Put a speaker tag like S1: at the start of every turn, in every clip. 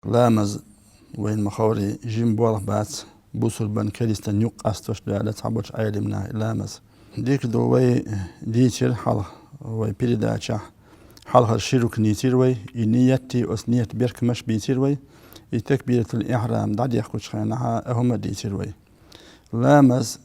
S1: لامز وين مخوري جيم بورغ بات بوسل بن كريستن يق استوش دالة تعبوش عيلمنا لامز ديك دو وي ديتر حال وي بيريداتشا حال هالشيروك نيتير وي ينيتي أسنيت بيرك مش بيتير وي يتكبيرة الإحرام دعد يخوش خيانها هم ديتير وي لامز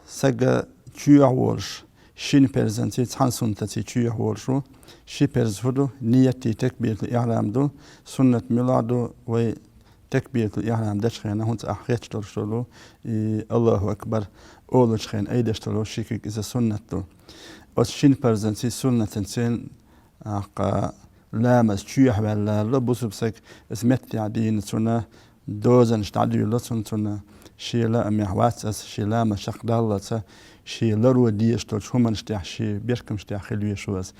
S1: سجا تشيع وولش شين برزنتي تحنسون تتي تشيع وولشو شي برزفدو نيتي تكبيرة الإحرام دو سنة ميلادو وي تكبيرة الإحرام داش خينا هونت أحياتش تلشتلو الله أكبر أولوش خين أيدش تلو شيكيك إذا سنة دو أس شين برزنتي سنة تنسين أقا لامز تشيع ولا لبوسو بسك اسمت عدين سنة دوزن شتعديو لسن سنة شيلا أميحوات أس شيلا مشاق دالة شيلا رو ديش تلش هما نشتاح شي بيركم شتاح خلوية شوز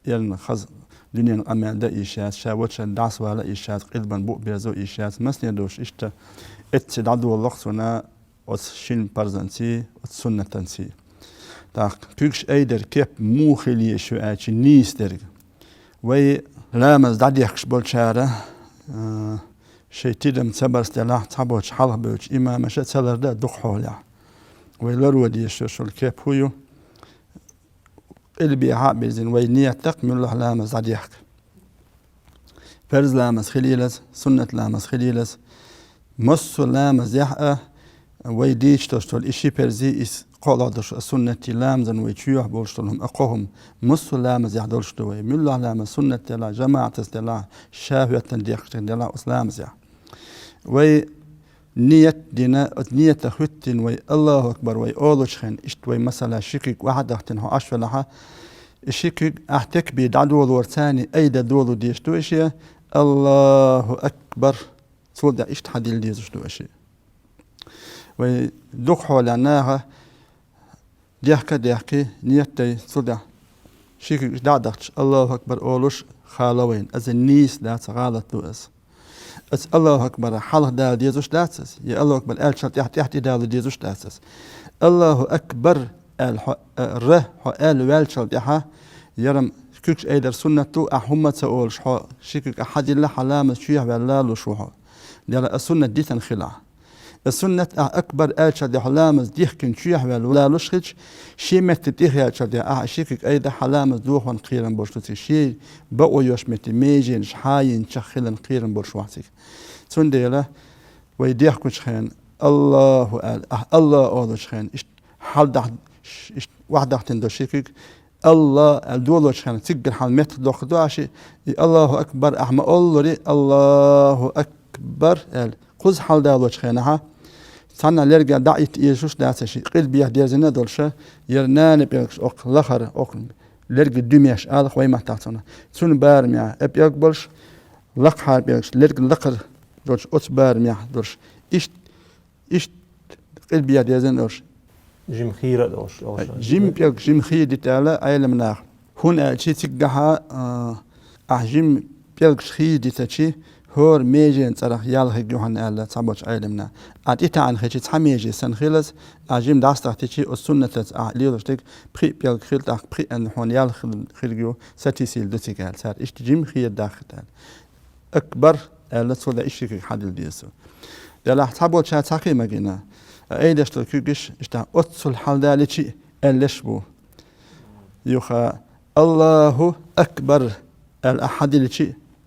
S1: يلن خز دنيا أمان دا إيشات شاوتش دعس ولا إيشات قلبا بوق بيزو إيشات مسني دوش إشتا اتدعدو الله سنة أس شين برزنتي أس سنة تنسي تاق تيكش أيدر كيب مو خلية شو آتش نيس درج وي لامز دعدي يخش بولشارة شي تيدم تبر استلاح تابوش حلق بوش إما مشا تسلر دا دق حولع ويلرو دي شو الكيب هيو اللي بيعاء بيزين وينية تقمي الله لامز دعدي يحك فرز لامز خليلز سنة لامز خليلز مصو لامز يحقه ويديش تشتول إشي برزي إس قولادش سنة لامزن ويتشيوح بولشتولهم أقوهم مصو لامز يحدولشتوي ملا لامز سنة لا جماعة لا شاهوة ديخش لا أسلامز يح وي نية دينا نية تخوتين وي الله أكبر وي أولوش خين إشتوي مثلا شكيك واحد أختن هو أشفلها الشكيك أحتك بيدعدو الورتاني أيدا دولو ديشتو إشي الله أكبر تقول دا إشت حديل ديزشتو إشي ويدوق حولناها ديحكي نيتي صدع شيكي دعدخش الله أكبر أولوش خالوين أز النيس دات غالط لوأس أز الله أكبر حاله دال ديزوش داتس يا الله أكبر آل شرط يحتي دال ديزوش داتس الله أكبر ره آل والشرط يحا يرم كيكش أيدر سنة أحمد سأولش شيكي أحد الله حلامة شيح والله شوها ديال السنة ديتن خلع السنة أكبر آلشة دي حلامز ديح كن شيح ولا لشخج شي مت ديح آلشة دي شيكك أيضا حلامز دوخن قيرن برشوتي شي بقو يوش مت ميجين شحاين شخلن قيرن برشواتي سن ديلا ويديح كن شخين الله الله أولو شخين حال دح واحد دحتن دو شيكك الله الدولو شخين تقر حال مت دوخ دواشي الله أكبر أحمى الله أكبر قز حال دالو شخينها سنة لرجع دعيت يشوش داسشي قلبي يهديزنا دولشة يرنان بيكش أق لخر أق لرجع دميش آل خوي ما تعطنا سون بارميا أبيقبلش لقحار بيكش لرجع لقر دولش أت بارميا دولش إيش قلبي يهديزنا دولش
S2: جيم خيرة دولش
S1: جيم بيك جيم خير ديتالا أيل مناخ هون شيء تجها جيم بيكش خير ديتاشي هور ميجين صراح يالخ جوهن ألا تعبوش عالمنا أتيت عن خيشي تحميجي سنخيلز أجيم داستخ تيجي السنة ليلوشتك بري بيال خيلتاخ بري أن هون يالخ خيلجو ستيسيل دوتيكال صار إيش تجيم خير داخل أكبر ألا تصل إيشك حد الديسو دلا تعبوش تاقي مجينا أيدش تلكيش إشتا أتصل حال دالشي ألشبو يخا الله أكبر الأحد اللي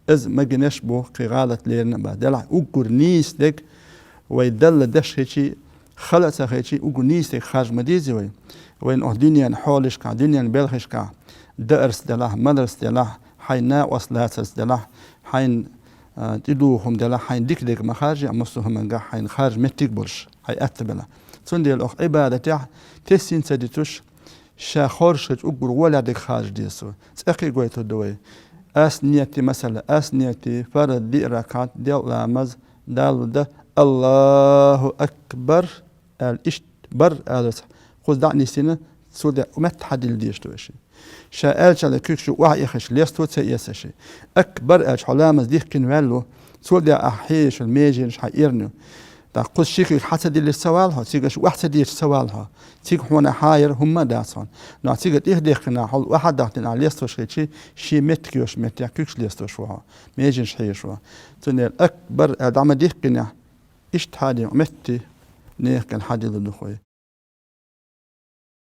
S1: إذ ما جناش بو قغالة ليرنا بعدلا أقول نيس لك ويدل دش هيشي خلص هيشي أقول نيس لك خارج مديزي وين الدنيا حولش كا الدنيا بلخش كا درس دلا مدرس دلا حين وصلات دلا حين تدوهم دلا حين ديك مخارج مصهم من جا حين خارج متيك بولش هاي أتبلا تندي الأخ عبادة تسين سديتوش شاخورش أقول ولا ديك خارج ديسو تأخي قويتو دوي أسنيتي مثلا أسنيتي فرد دي ركعت ديال لامز دال ده الله أكبر الإشبر ألس خذ دعني سنة سودا ومت حد الديش توشي شاء شاء كيكشو وعي خش ليستو تسيسشي أكبر أش علامز ديك كن والو سودا أحيش الميجين حيرنو دا قص شيك حتى دي السوالها تيجش واحد دي السوالها تيج هنا حاير هم داسون نا تيج ديخنا حول واحد داتنا ليستوش شي متكيوش متيكيوش ليستوشوا ميجنش حيشوا تنيل أكبر دعم ديخنا إشت هادي متي نيخ كان حادي ضد خوي